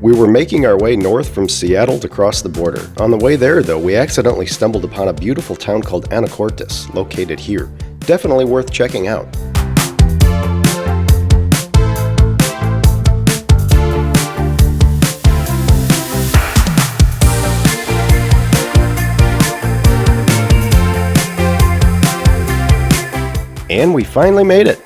We were making our way north from Seattle to cross the border. On the way there, though, we accidentally stumbled upon a beautiful town called Anacortes, located here. Definitely worth checking out. And we finally made it.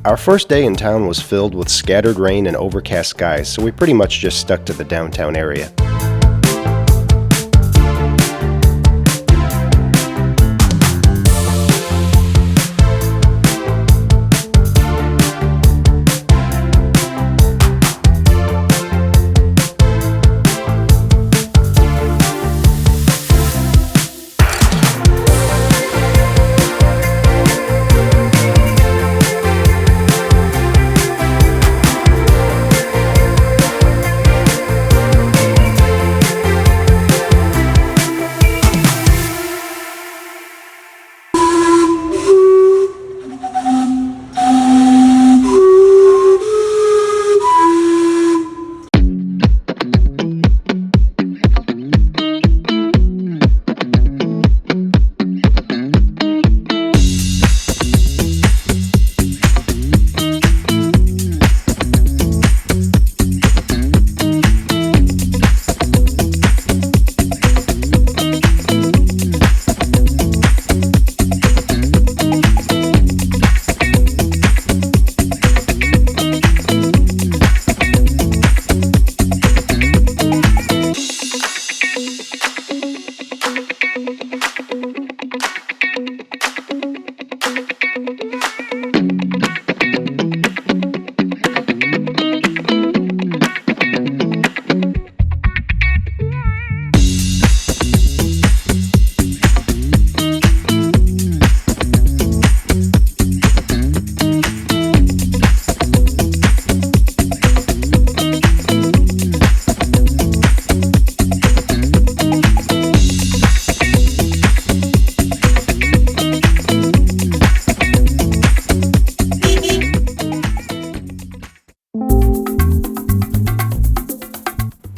Our first day in town was filled with scattered rain and overcast skies, so we pretty much just stuck to the downtown area.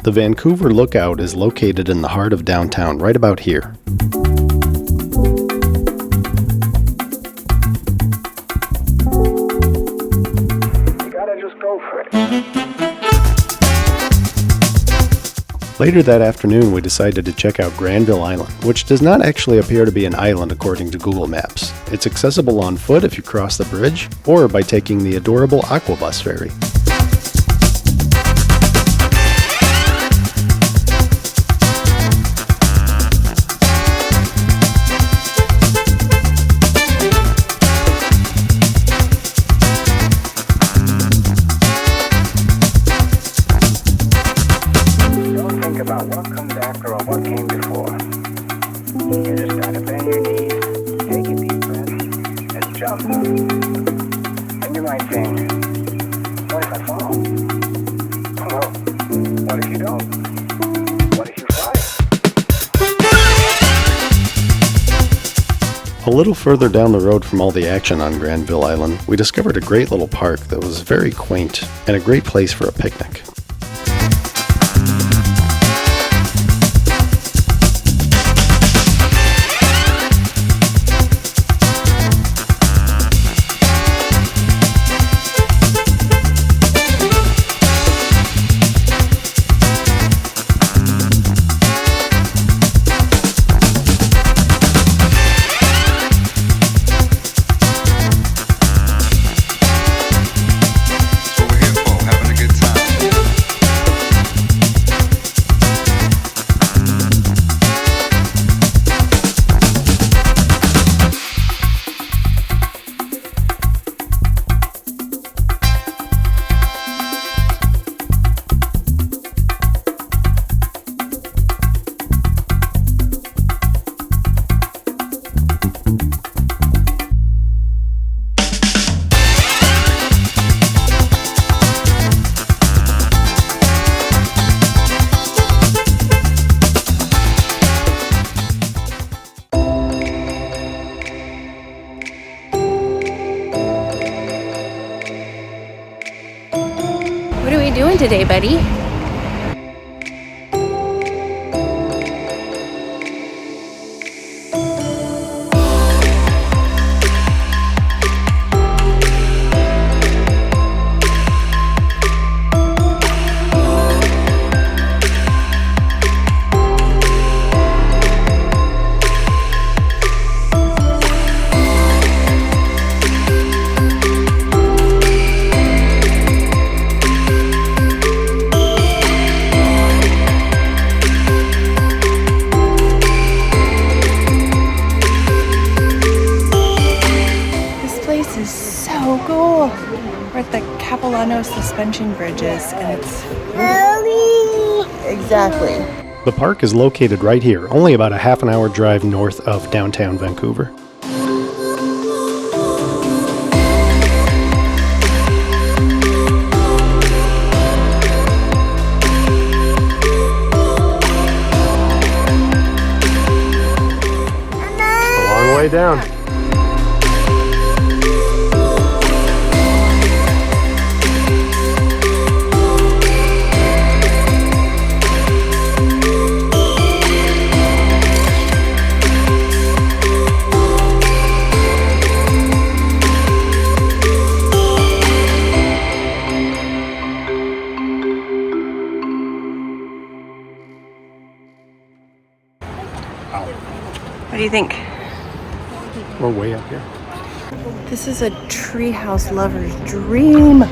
The Vancouver Lookout is located in the heart of downtown, right about here. You gotta just go for it. Later that afternoon, we decided to check out Granville Island, which does not actually appear to be an island according to Google Maps. It's accessible on foot if you cross the bridge, or by taking the adorable Aquabus ferry. About what comes after or what came before. You just gotta bend your knees, take a deep breath, and jump. And you might think, what if I fall? Well, what if you don't? What if you fly? A little further down the road from all the action on Granville Island, we discovered a great little park that was very quaint and a great place for a picnic. Having a good time. today, buddy? We're at the Capilano suspension bridges, and it's exactly. The park is located right here, only about a half an hour drive north of downtown Vancouver. A long way down. What do you think? We're way up here. This is a treehouse lover's dream.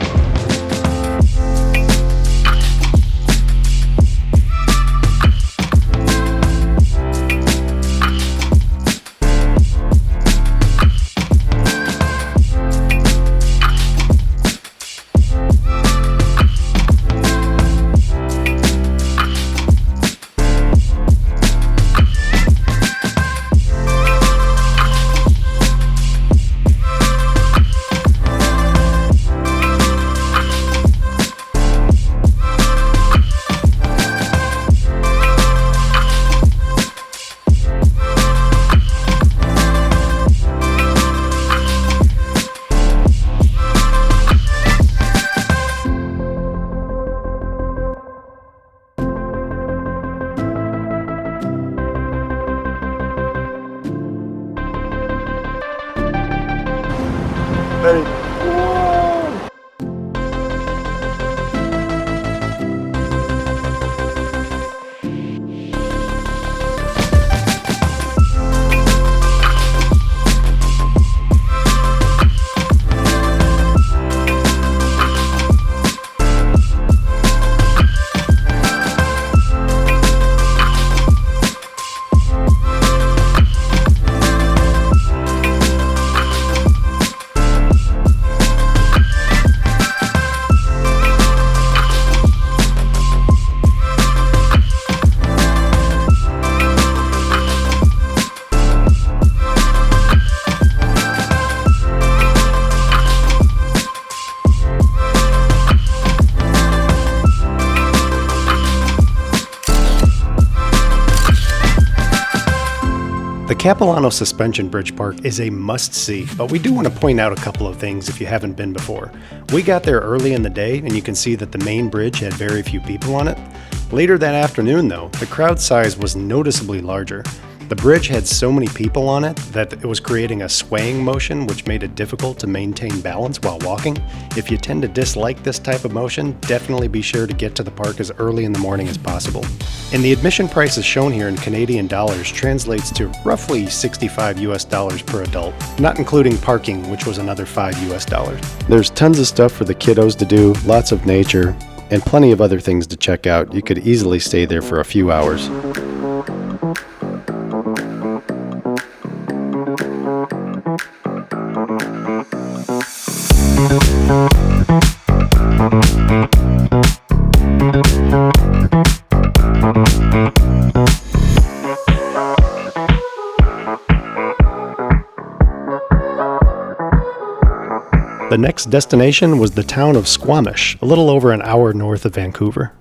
Ready? The Capilano Suspension Bridge Park is a must-see, but we do want to point out a couple of things if you haven't been before. We got there early in the day, and you can see that the main bridge had very few people on it. Later that afternoon, though, the crowd size was noticeably larger. The bridge had so many people on it that it was creating a swaying motion, which made it difficult to maintain balance while walking. If you tend to dislike this type of motion, definitely be sure to get to the park as early in the morning as possible. And the admission prices shown here in Canadian dollars translates to roughly $65 per adult, not including parking, which was another $5. There's tons of stuff for the kiddos to do, lots of nature, and plenty of other things to check out. You could easily stay there for a few hours. The next destination was the town of Squamish, a little over an hour north of Vancouver.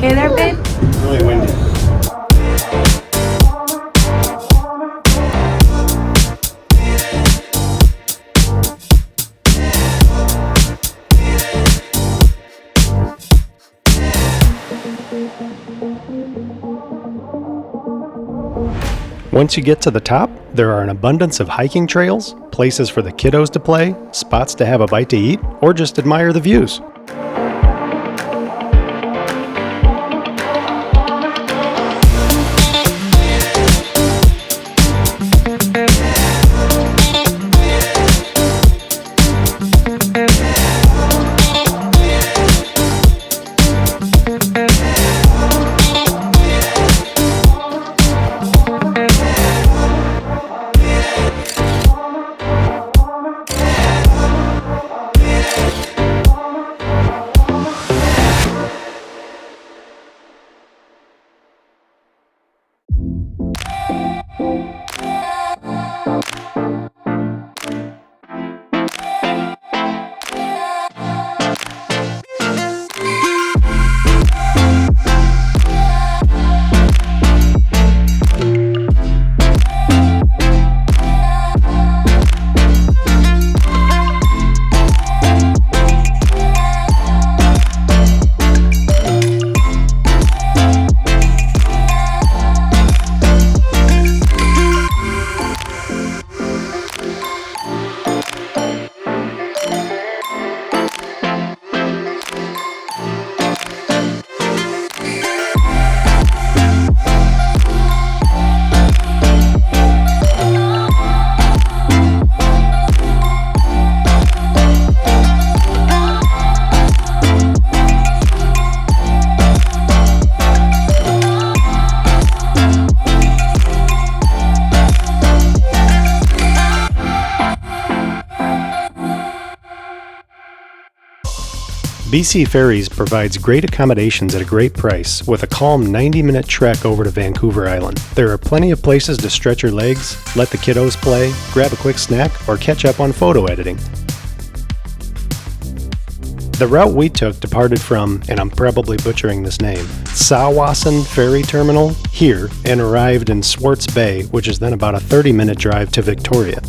okay there, babe? Really windy. Once you get to the top, there are an abundance of hiking trails, places for the kiddos to play, spots to have a bite to eat, or just admire the views. BC Ferries provides great accommodations at a great price with a calm 90-minute trek over to Vancouver Island. There are plenty of places to stretch your legs, let the kiddos play, grab a quick snack, or catch up on photo editing. The route we took departed from, and I'm probably butchering this name, Sawasan Ferry Terminal here and arrived in Swartz Bay, which is then about a 30-minute drive to Victoria.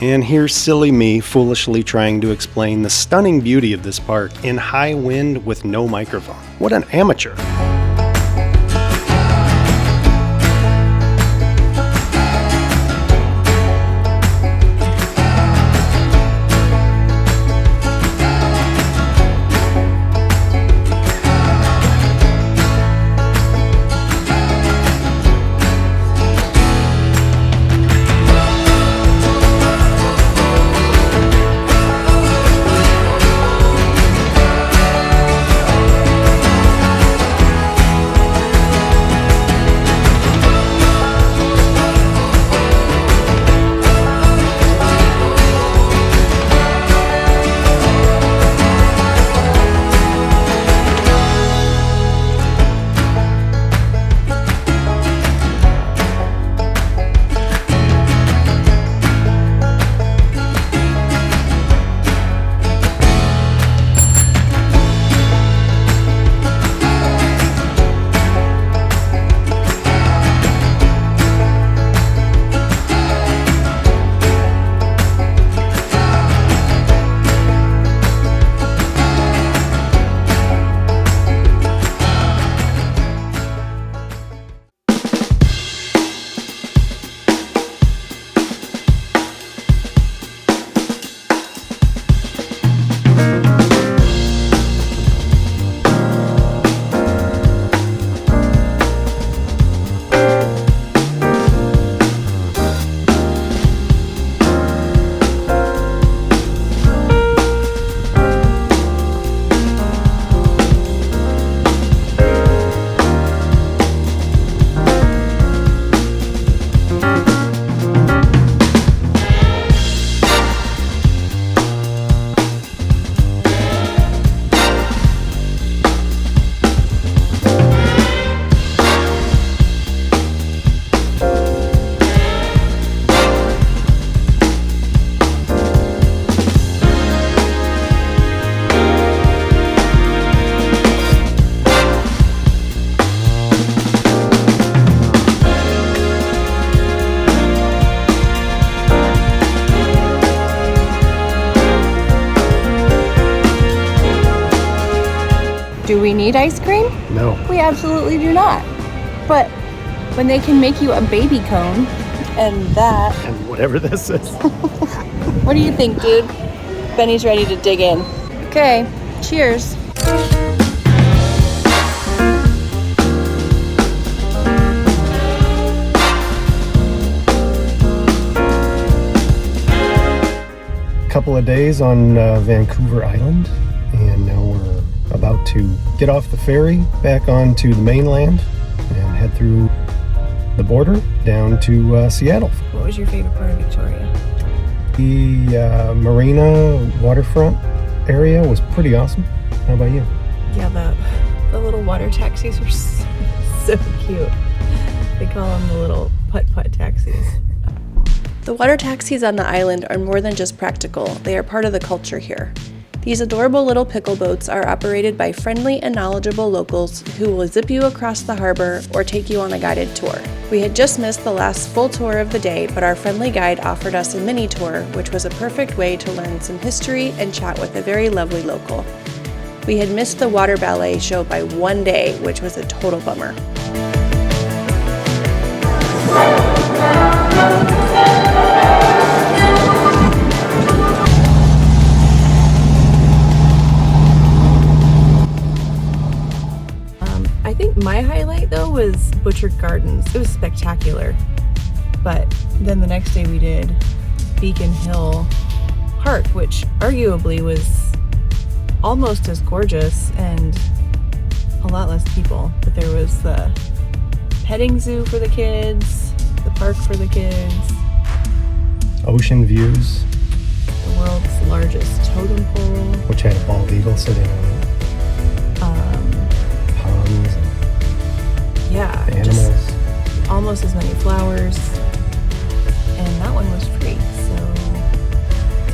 And here's silly me foolishly trying to explain the stunning beauty of this park in high wind with no microphone. What an amateur! Do we need ice cream? No. We absolutely do not. But when they can make you a baby cone and that... And whatever this is. What do you think, dude? Benny's ready to dig in. Okay, cheers. Couple of days on Vancouver Island, and now we're about to get off the ferry back onto the mainland and head through the border down to Seattle. What was your favorite part of Victoria? The marina waterfront area was pretty awesome. How about you? Yeah, the little water taxis are so cute. They call them the little putt-putt taxis. The water taxis on the island are more than just practical, they are part of the culture here. These adorable little pickle boats are operated by friendly and knowledgeable locals who will zip you across the harbor or take you on a guided tour. We had just missed the last full tour of the day, but our friendly guide offered us a mini tour, which was a perfect way to learn some history and chat with a very lovely local. We had missed the water ballet show by one day, which was a total bummer. I think my highlight though was Butchart Gardens. It was spectacular. But then the next day we did Beacon Hill Park, which arguably was almost as gorgeous and a lot less people. But there was the petting zoo for the kids, the park for the kids, Ocean views, the world's largest totem pole, which had a bald eagle sitting on it. Ponds yeah, and animals. just almost as many flowers, and that one was free, so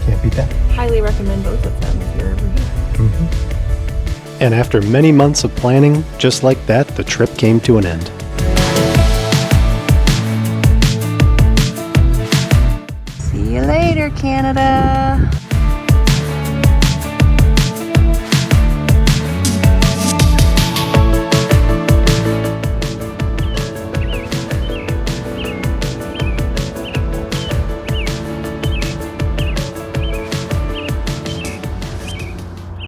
Can't beat that. highly recommend both of them if you're ever here. And after many months of planning, just like that, the trip came to an end. See you later, Canada.